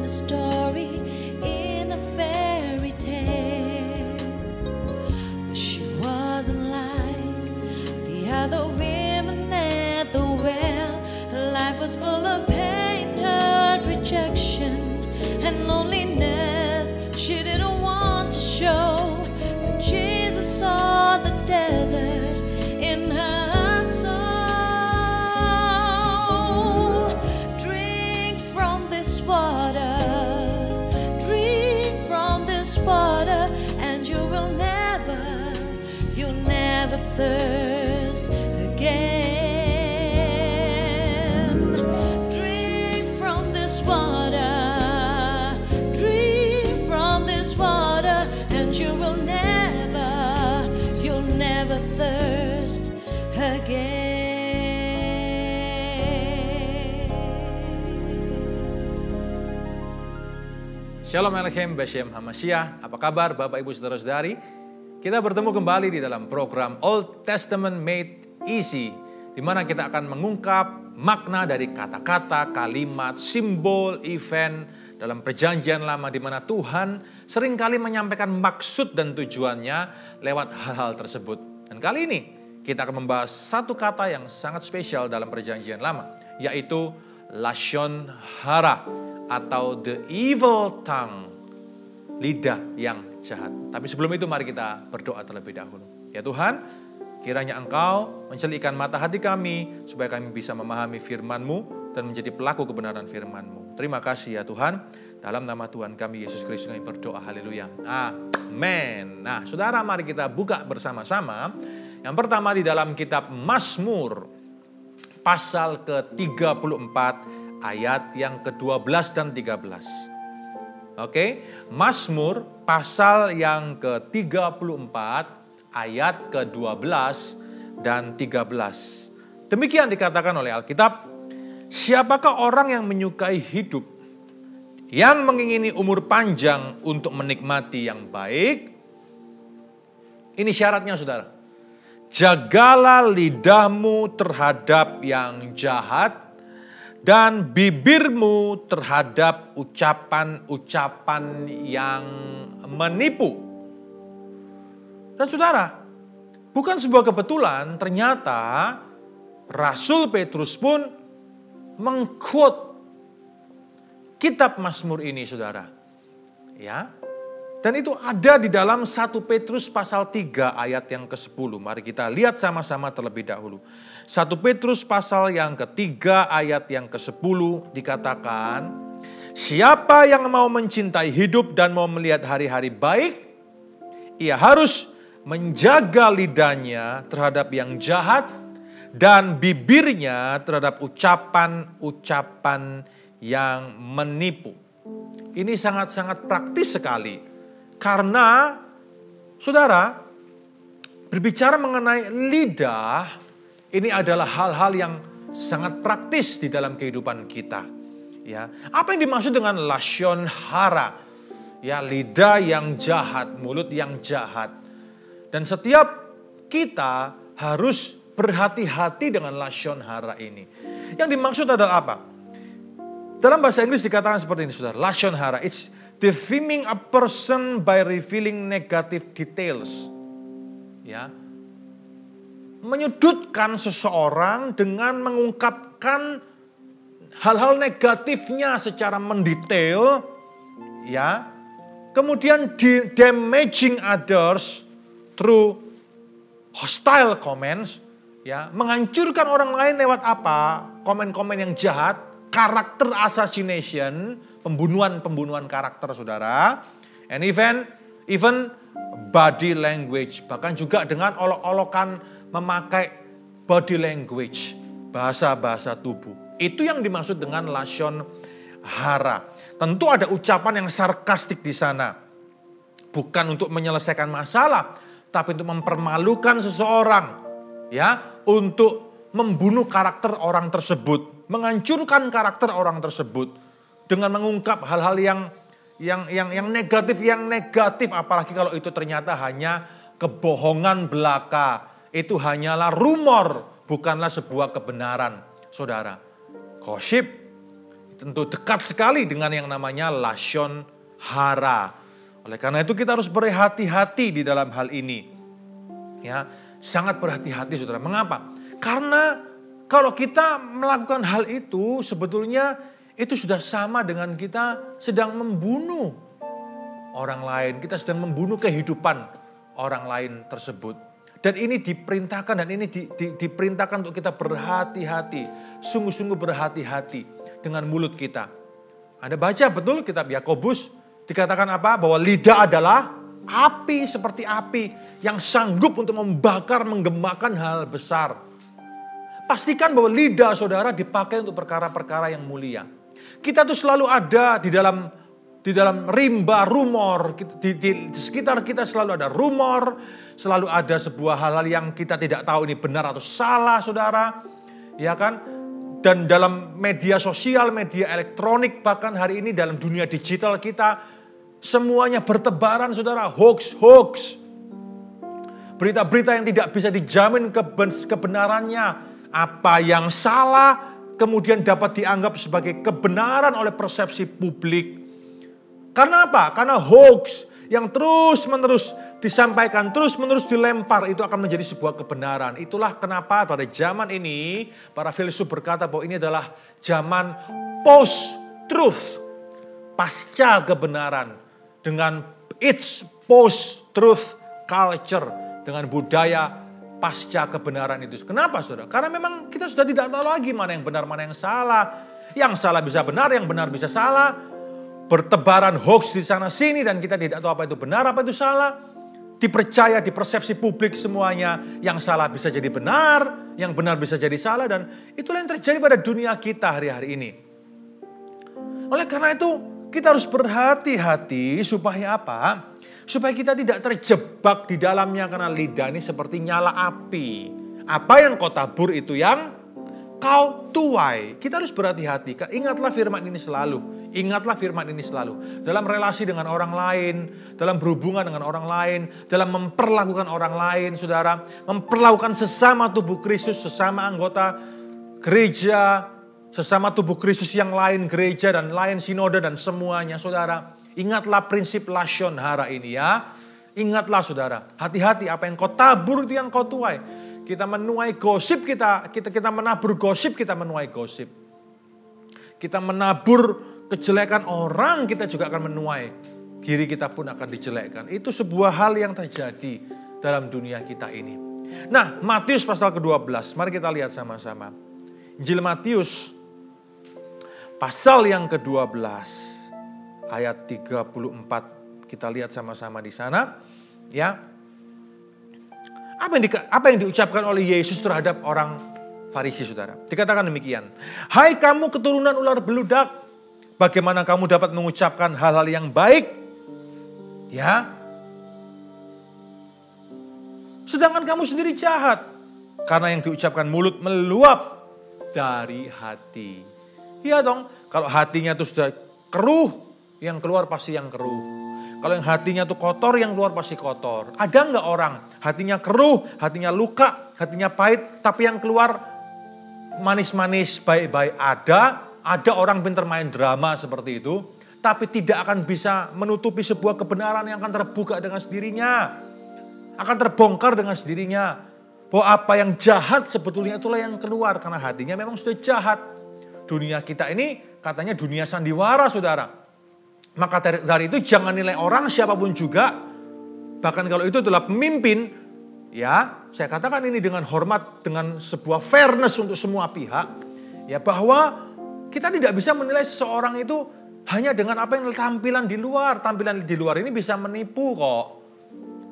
Story in a fairy tale. She wasn't like the other women at the well. Her life was full of pain, hurt, rejection, and loneliness she didn't want to show. But Jesus saw the desert in her soul. Drink from this water, water, and you'll never thirst again. Drink from this water, and you'll never thirst again. Shalom Elohim, Beshem Hamashiach. Apa kabar Bapak Ibu Saudara-saudari? Kita bertemu kembali di dalam program Old Testament Made Easy, di mana kita akan mengungkap makna dari kata-kata, kalimat, simbol, event dalam perjanjian lama, di mana Tuhan seringkali menyampaikan maksud dan tujuannya lewat hal-hal tersebut. Dan kali ini kita akan membahas satu kata yang sangat spesial dalam perjanjian lama, yaitu Lashon Hara, atau the evil tongue, lidah yang jahat. Tapi sebelum itu mari kita berdoa terlebih dahulu. Ya Tuhan, kiranya Engkau mencelikkan mata hati kami supaya kami bisa memahami firman-Mu dan menjadi pelaku kebenaran firman-Mu. Terima kasih ya Tuhan. Dalam nama Tuhan kami Yesus Kristus kami berdoa. Haleluya. Amin. Nah, saudara, mari kita buka bersama-sama. Yang pertama di dalam kitab Mazmur pasal ke-34 ayat yang ke-12 dan 13. Oke, Mazmur pasal yang ke-34 ayat ke-12 dan 13. Demikian dikatakan oleh Alkitab, siapakah orang yang menyukai hidup, yang mengingini umur panjang untuk menikmati yang baik? Ini syaratnya saudara. Jagalah lidahmu terhadap yang jahat, dan bibirmu terhadap ucapan-ucapan yang menipu. Dan saudara, bukan sebuah kebetulan ternyata Rasul Petrus pun meng-quote kitab Mazmur ini saudara. Ya. Dan itu ada di dalam 1 Petrus pasal 3 ayat yang ke-10. Mari kita lihat sama-sama terlebih dahulu. 1 Petrus pasal yang ke-3 ayat yang ke-10 dikatakan, siapa yang mau mencintai hidup dan mau melihat hari-hari baik, ia harus menjaga lidahnya terhadap yang jahat dan bibirnya terhadap ucapan-ucapan yang menipu. Ini sangat-sangat praktis sekali. Karena, saudara, berbicara mengenai lidah, ini adalah hal-hal yang sangat praktis di dalam kehidupan kita. Ya, apa yang dimaksud dengan Lashon Hara? Ya, lidah yang jahat, mulut yang jahat. Dan setiap kita harus berhati-hati dengan Lashon Hara ini. Yang dimaksud adalah apa? Dalam bahasa Inggris dikatakan seperti ini, saudara. Lashon Hara, it's defaming a person by revealing negative details. Ya. Menyudutkan seseorang dengan mengungkapkan hal-hal negatifnya secara mendetail, ya. Kemudian damaging others through hostile comments, ya, menghancurkan orang lain lewat apa? Komen-komen yang jahat, karakter assassination, pembunuhan karakter saudara, and even body language, bahkan juga dengan olok-olokan memakai body language, bahasa-bahasa tubuh. Itu yang dimaksud dengan Lashon Hara. Tentu ada ucapan yang sarkastik di sana, bukan untuk menyelesaikan masalah, tapi untuk mempermalukan seseorang, ya, untuk membunuh karakter orang tersebut, menghancurkan karakter orang tersebut dengan mengungkap hal-hal yang negatif, apalagi kalau itu ternyata hanya kebohongan belaka. Itu hanyalah rumor, bukanlah sebuah kebenaran. Saudara, gosip tentu dekat sekali dengan yang namanya lashon hara. Oleh karena itu kita harus berhati-hati di dalam hal ini. Ya, sangat berhati-hati saudara. Mengapa? Karena kalau kita melakukan hal itu sebetulnya itu sudah sama dengan kita sedang membunuh orang lain. Kita sedang membunuh kehidupan orang lain tersebut. Dan ini diperintahkan dan ini diperintahkan untuk kita berhati-hati. Sungguh-sungguh berhati-hati dengan mulut kita. Anda baca betul kitab Yakobus. Dikatakan apa? Bahwa lidah adalah api, seperti api yang sanggup untuk membakar, menggemakan hal besar. Pastikan bahwa lidah saudara dipakai untuk perkara-perkara yang mulia. Kita tuh selalu ada di dalam rimba rumor. Di sekitar kita selalu ada rumor. Selalu ada sebuah hal-hal yang kita tidak tahu ini benar atau salah saudara. Ya kan? Dan dalam media sosial, media elektronik, bahkan hari ini dalam dunia digital kita, semuanya bertebaran saudara, hoax. Berita-berita yang tidak bisa dijamin kebenarannya. Apa yang salah kemudian dapat dianggap sebagai kebenaran oleh persepsi publik. Karena apa? Karena hoax yang terus-menerus disampaikan, terus-menerus dilempar, itu akan menjadi sebuah kebenaran. Itulah kenapa pada zaman ini para filsuf berkata bahwa ini adalah zaman post-truth, pasca kebenaran, dengan its post-truth culture, dengan budaya pasca kebenaran itu. Kenapa saudara? Karena memang kita sudah tidak tahu lagi mana yang benar, mana yang salah. Yang salah bisa benar, yang benar bisa salah. Bertebaran hoax di sana sini dan kita tidak tahu apa itu benar, apa itu salah. Dipercaya di persepsi publik semuanya, yang salah bisa jadi benar, yang benar bisa jadi salah, dan itulah yang terjadi pada dunia kita hari-hari ini. Oleh karena itu kita harus berhati-hati supaya apa? Supaya kita tidak terjebak di dalamnya, karena lidah ini seperti nyala api. Apa yang kau tabur itu yang kau tuai. Kita harus berhati-hati. Ingatlah firman ini selalu. Ingatlah firman ini selalu. Dalam relasi dengan orang lain, dalam berhubungan dengan orang lain, dalam memperlakukan orang lain, saudara. Memperlakukan sesama tubuh Kristus, sesama anggota gereja, sesama tubuh Kristus yang lain gereja dan lain sinode dan semuanya, saudara. Ingatlah prinsip lashon hara ini ya. Ingatlah saudara, hati-hati apa yang kau tabur itu yang kau tuai. Kita menuai gosip, kita menabur gosip, kita menuai gosip. Kita menabur kejelekan orang, kita juga akan menuai. Diri kita pun akan dijelekkan. Itu sebuah hal yang terjadi dalam dunia kita ini. Nah, Matius pasal ke-12. Mari kita lihat sama-sama. Injil Matius pasal yang ke-12. Ayat 34. Kita lihat sama-sama di sana. Ya. Apa yang diucapkan oleh Yesus terhadap orang Farisi, saudara? Dikatakan demikian. Hai kamu keturunan ular beludak. Bagaimana kamu dapat mengucapkan hal-hal yang baik? Ya. Sedangkan kamu sendiri jahat. Karena yang diucapkan mulut meluap dari hati. Iya dong. Kalau hatinya itu sudah keruh, yang keluar pasti yang keruh. Kalau yang hatinya itu kotor, yang keluar pasti kotor. Ada nggak orang hatinya keruh, hatinya luka, hatinya pahit, tapi yang keluar manis-manis, baik-baik? Ada orang pintar main drama seperti itu, tapi tidak akan bisa menutupi sebuah kebenaran yang akan terbuka dengan sendirinya. Akan terbongkar dengan sendirinya. Bahwa apa yang jahat sebetulnya itulah yang keluar, karena hatinya memang sudah jahat. Dunia kita ini katanya dunia sandiwara, saudara. Maka dari itu jangan nilai orang siapapun juga. Bahkan kalau itu adalah pemimpin, ya saya katakan ini dengan hormat, dengan sebuah fairness untuk semua pihak. Ya bahwa kita tidak bisa menilai seseorang itu hanya dengan apa yang tampilan di luar. Tampilan di luar ini bisa menipu kok.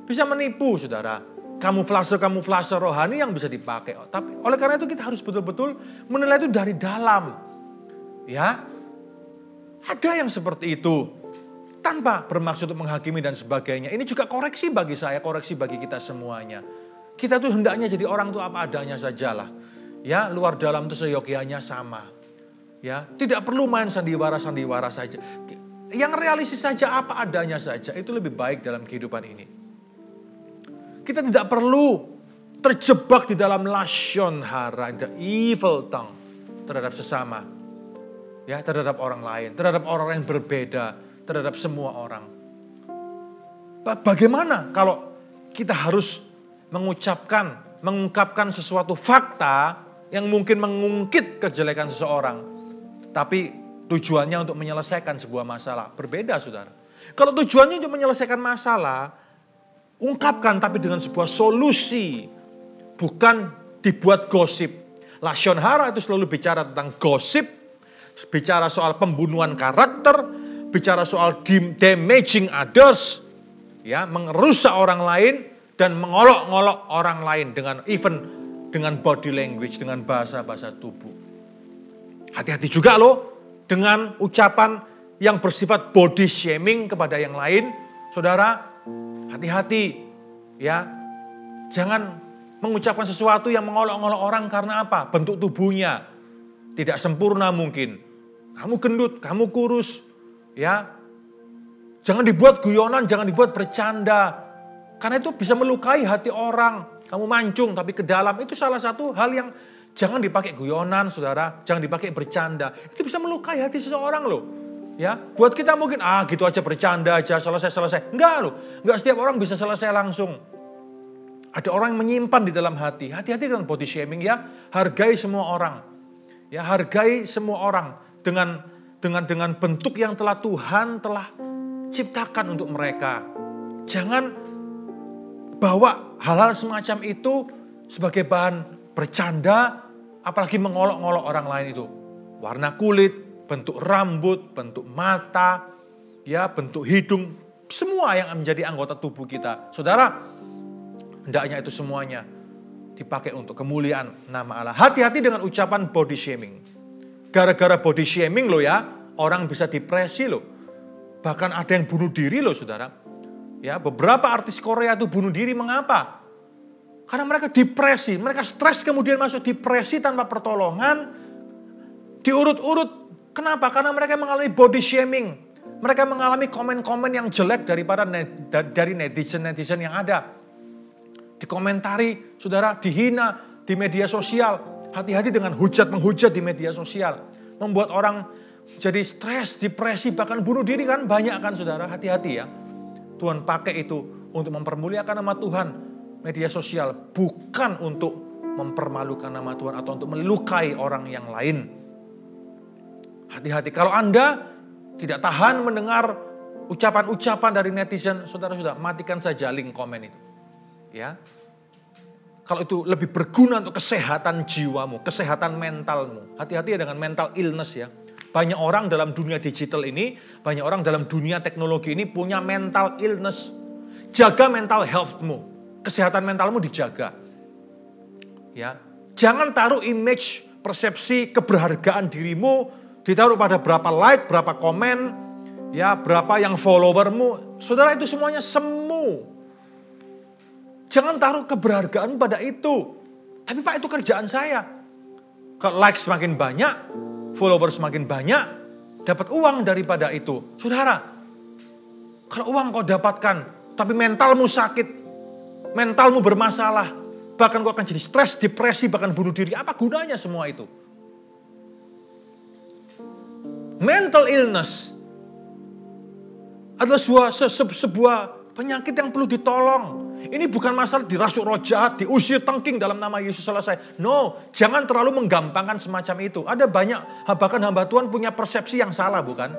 Bisa menipu saudara. Kamuflase rohani yang bisa dipakai. Tapi oleh karena itu kita harus betul-betul menilai itu dari dalam. Ya. Ada yang seperti itu. Tanpa bermaksud untuk menghakimi dan sebagainya. Ini juga koreksi bagi saya, koreksi bagi kita semuanya. Kita tuh hendaknya jadi orang tuh apa adanya sajalah. Ya, luar dalam itu seyogianya sama. Ya, tidak perlu main sandiwara-sandiwara saja. Yang realistis saja, apa adanya saja, itu lebih baik dalam kehidupan ini. Kita tidak perlu terjebak di dalam lashon hara, the evil tongue terhadap sesama. Ya, terhadap orang lain, terhadap orang yang berbeda, terhadap semua orang. Bagaimana kalau kita harus mengungkapkan sesuatu fakta yang mungkin mengungkit kejelekan seseorang, tapi tujuannya untuk menyelesaikan sebuah masalah. Berbeda, saudara. Kalau tujuannya untuk menyelesaikan masalah, ungkapkan tapi dengan sebuah solusi. Bukan dibuat gosip. Lashon hara itu selalu bicara tentang gosip, bicara soal pembunuhan karakter, bicara soal damaging others, ya, merusak orang lain dan mengolok-ngolok orang lain dengan body language, dengan bahasa-bahasa tubuh. Hati-hati juga loh dengan ucapan yang bersifat body shaming kepada yang lain. Saudara, hati-hati ya. Jangan mengucapkan sesuatu yang mengolok-ngolok orang karena apa? Bentuk tubuhnya tidak sempurna mungkin. Kamu gendut, kamu kurus, ya. Jangan dibuat guyonan, jangan dibuat bercanda. Karena itu bisa melukai hati orang. Kamu mancung tapi ke dalam, itu salah satu hal yang jangan dipakai guyonan, saudara. Jangan dipakai bercanda. Itu bisa melukai hati seseorang loh. Ya, buat kita mungkin gitu aja, bercanda aja, selesai. Enggak loh. Enggak setiap orang bisa selesai langsung. Ada orang yang menyimpan di dalam hati. Hati-hati dengan body shaming ya. Hargai semua orang. Ya, hargai semua orang dengan bentuk yang Tuhan telah ciptakan untuk mereka. Jangan bawa hal-hal semacam itu sebagai bahan bercanda, apalagi mengolok-ngolok orang lain itu. Warna kulit, bentuk rambut, bentuk mata, ya, bentuk hidung, semua yang menjadi anggota tubuh kita. Saudara, hendaknya itu semuanya dipakai untuk kemuliaan nama Allah. Hati-hati dengan ucapan body shaming. Gara-gara body shaming loh ya, orang bisa depresi loh. Bahkan ada yang bunuh diri loh, saudara. Ya, beberapa artis Korea itu bunuh diri, mengapa? Karena mereka depresi, mereka stres kemudian masuk depresi tanpa pertolongan. Diurut-urut, kenapa? Karena mereka mengalami body shaming. Mereka mengalami komen-komen yang jelek dari netizen-netizen yang ada. Dikomentari, saudara, dihina di media sosial. Hati-hati dengan menghujat di media sosial. Membuat orang jadi stres, depresi, bahkan bunuh diri kan banyak kan, saudara. Hati-hati ya. Tuhan pakai itu untuk mempermuliakan nama Tuhan. Media sosial bukan untuk mempermalukan nama Tuhan atau untuk melukai orang yang lain. Hati-hati kalau Anda tidak tahan mendengar ucapan-ucapan dari netizen, saudara, matikan saja link komen itu. Ya. Kalau itu lebih berguna untuk kesehatan jiwamu, kesehatan mentalmu. Hati-hati ya dengan mental illness ya. Banyak orang dalam dunia digital ini, banyak orang dalam dunia teknologi ini punya mental illness. Jaga mental healthmu, kesehatan mentalmu dijaga. Ya, jangan taruh image, persepsi, keberhargaan dirimu ditaruh pada berapa like, berapa komen, ya, berapa yang followermu. Saudara, itu semuanya semu. Jangan taruh keberhargaan pada itu. Tapi Pak, itu kerjaan saya. Kalau like semakin banyak, follower semakin banyak, dapat uang daripada itu. Saudara, kalau uang kau dapatkan, tapi mentalmu sakit, mentalmu bermasalah, bahkan kau akan jadi stres, depresi, bahkan bunuh diri. Apa gunanya semua itu? Mental illness adalah sebuah penyakit yang perlu ditolong. Ini bukan masalah dirasuk roh jahat, diusir tengking dalam nama Yesus selesai. No, jangan terlalu menggampangkan semacam itu. Ada banyak, bahkan hamba Tuhan punya persepsi yang salah, bukan?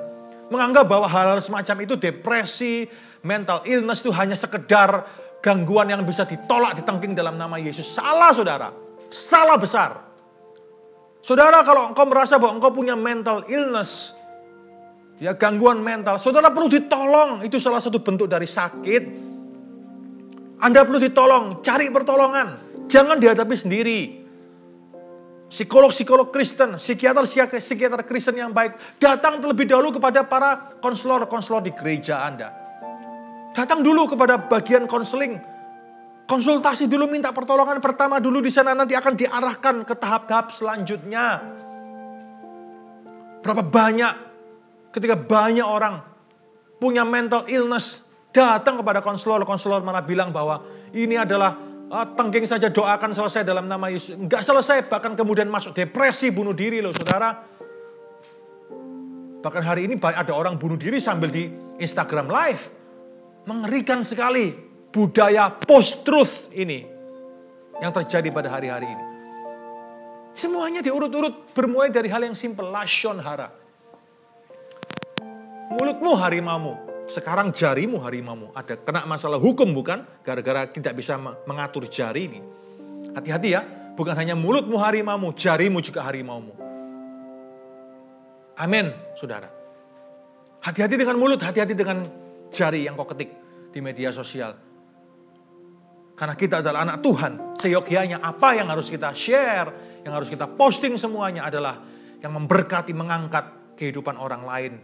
Menganggap bahwa hal-hal semacam itu, depresi, mental illness itu hanya sekedar gangguan yang bisa ditolak, ditengking dalam nama Yesus. Salah, saudara. Salah besar. Saudara, kalau engkau merasa bahwa engkau punya mental illness, ya, gangguan mental, saudara perlu ditolong. Itu salah satu bentuk dari sakit. Anda perlu ditolong, cari pertolongan. Jangan dihadapi sendiri. Psikolog-psikolog Kristen, psikiater Kristen yang baik, datang terlebih dahulu kepada para konselor di gereja Anda. Datang dulu kepada bagian konseling. Konsultasi dulu, minta pertolongan pertama dulu di sana, nanti akan diarahkan ke tahap-tahap selanjutnya. Berapa banyak ketika banyak orang punya mental illness datang kepada konselor malah bilang bahwa ini adalah tengking saja, doakan selesai dalam nama Yesus. Enggak selesai, bahkan kemudian masuk depresi, bunuh diri loh saudara. Bahkan hari ini ada orang bunuh diri sambil di Instagram live. Mengerikan sekali. Budaya post-truth ini yang terjadi pada hari-hari ini. Semuanya diurut-urut bermulai dari hal yang simpel, lashon hara. Mulutmu harimaumu, sekarang jarimu harimaumu. Ada kena masalah hukum bukan? Gara-gara tidak bisa mengatur jari ini. Hati-hati ya, bukan hanya mulutmu harimaumu, jarimu juga harimaumu. Amin, saudara. Hati-hati dengan mulut, hati-hati dengan jari yang kau ketik di media sosial. Karena kita adalah anak Tuhan, seyogyanya apa yang harus kita share, yang harus kita posting semuanya adalah yang memberkati, mengangkat kehidupan orang lain,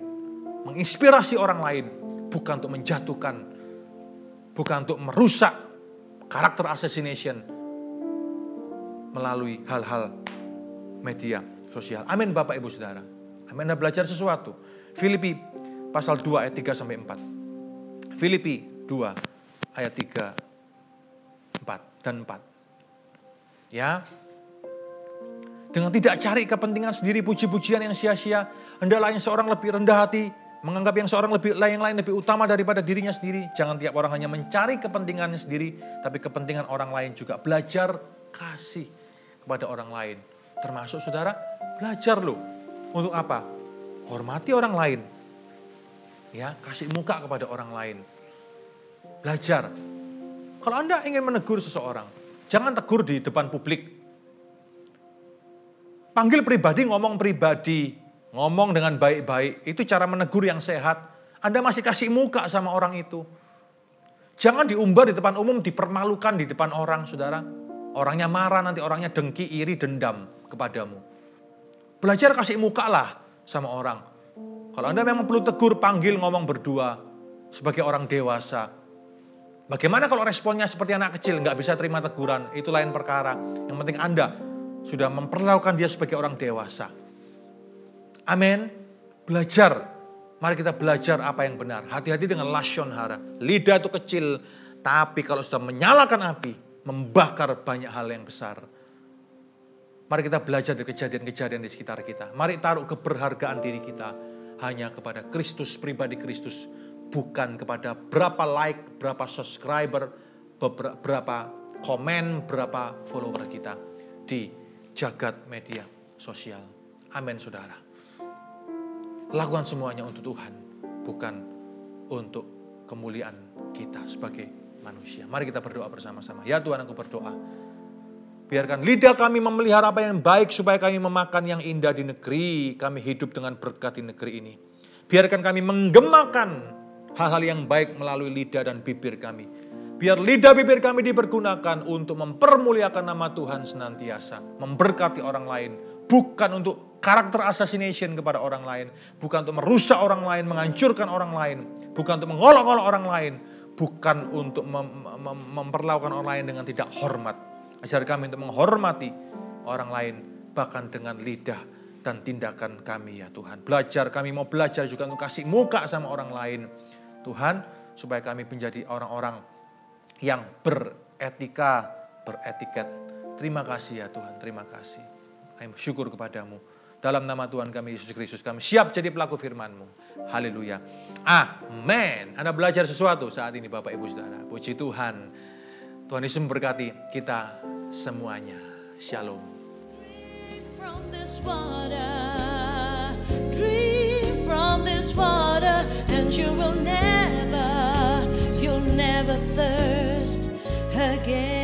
menginspirasi orang lain, bukan untuk menjatuhkan, bukan untuk merusak karakter assassination melalui hal-hal media sosial. Amin Bapak Ibu Saudara. Amin. Anda belajar sesuatu. Filipi pasal 2 ayat 3 sampai 4. Filipi 2 ayat 3 dan 4. Ya. Dengan tidak cari kepentingan sendiri, puji-pujian yang sia-sia, hendaklah yang seorang lebih rendah hati, menganggap yang seorang yang lain lebih utama daripada dirinya sendiri. Jangan tiap orang hanya mencari kepentingannya sendiri, tapi kepentingan orang lain juga. Belajar kasih kepada orang lain. Termasuk saudara, belajar loh. Untuk apa? Hormati orang lain. Ya, kasih muka kepada orang lain. Belajar. Kalau Anda ingin menegur seseorang, jangan tegur di depan publik. Panggil pribadi, ngomong pribadi. Ngomong dengan baik-baik. Itu cara menegur yang sehat. Anda masih kasih muka sama orang itu. Jangan diumbar di depan umum, dipermalukan di depan orang, saudara. Orangnya marah, nanti orangnya dengki, iri, dendam kepadamu. Belajar kasih muka lah sama orang. Kalau Anda memang perlu tegur, panggil, ngomong berdua. Sebagai orang dewasa. Bagaimana kalau responnya seperti anak kecil, nggak bisa terima teguran, itu lain perkara. Yang penting Anda sudah memperlakukan dia sebagai orang dewasa. Amin. Belajar. Mari kita belajar apa yang benar. Hati-hati dengan lashon hara. Lidah itu kecil, tapi kalau sudah menyalakan api, membakar banyak hal yang besar. Mari kita belajar dari kejadian-kejadian di sekitar kita. Mari taruh keberhargaan diri kita hanya kepada Kristus, pribadi Kristus. Bukan kepada berapa like, berapa subscriber, berapa komen, berapa follower kita di jagat media sosial. Amin saudara. Lakukan semuanya untuk Tuhan, bukan untuk kemuliaan kita sebagai manusia. Mari kita berdoa bersama-sama. Ya Tuhan, aku berdoa. Biarkan lidah kami memelihara apa yang baik supaya kami memakan yang indah di negeri. Kami hidup dengan berkat di negeri ini. Biarkan kami menggemakan hal-hal yang baik melalui lidah dan bibir kami. Biar lidah bibir kami dipergunakan untuk mempermuliakan nama Tuhan senantiasa. Memberkati orang lain. Bukan untuk karakter assassination kepada orang lain. Bukan untuk merusak orang lain, menghancurkan orang lain. Bukan untuk mengolok-olok orang lain. Bukan untuk memperlakukan orang lain dengan tidak hormat. Ajar kami untuk menghormati orang lain. Bahkan dengan lidah dan tindakan kami ya Tuhan. Kami mau belajar juga untuk kasih muka sama orang lain. Tuhan, supaya kami menjadi orang-orang yang beretika, beretiket. Terima kasih ya Tuhan, terima kasih. Kami bersyukur kepadamu. Dalam nama Tuhan kami Yesus Kristus, kami siap jadi pelaku firman-Mu. Haleluya. Amin. Anda belajar sesuatu saat ini Bapak Ibu Saudara. Puji Tuhan. Tuhan Yesus memberkati kita semuanya. Shalom. From this water, drink from this water, and you'll never thirst again.